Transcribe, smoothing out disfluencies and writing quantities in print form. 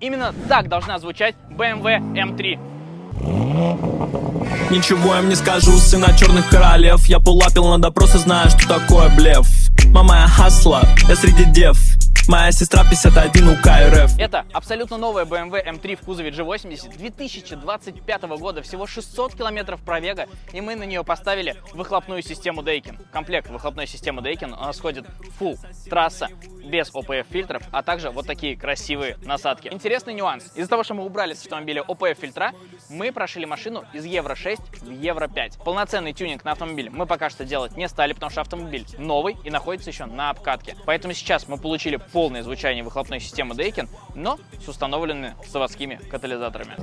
Именно так должна звучать BMW M3. Ничего им не скажу, сына черных королев. Я пулапил на допросы, знаю, что такое блеф. Мама, я хасла, я среди дев. Моя сестра 51 УК РФ. Это абсолютно новая BMW M3 в кузове G80 2025 года, всего 600 километров пробега, и мы на нее поставили выхлопную систему Deikin. Комплект выхлопной системы Deikin у нас входит full трасса без OPF фильтров, а также вот такие красивые насадки. Интересный нюанс. Из-за того, что мы убрали с автомобиля OPF фильтра, мы прошили машину из Евро 6 в Евро 5. Полноценный тюнинг на автомобиль мы пока что делать не стали, потому что автомобиль новый и находится еще на обкатке. Поэтому сейчас мы получили полное звучание выхлопной системы Deikin, но с установленными заводскими катализаторами.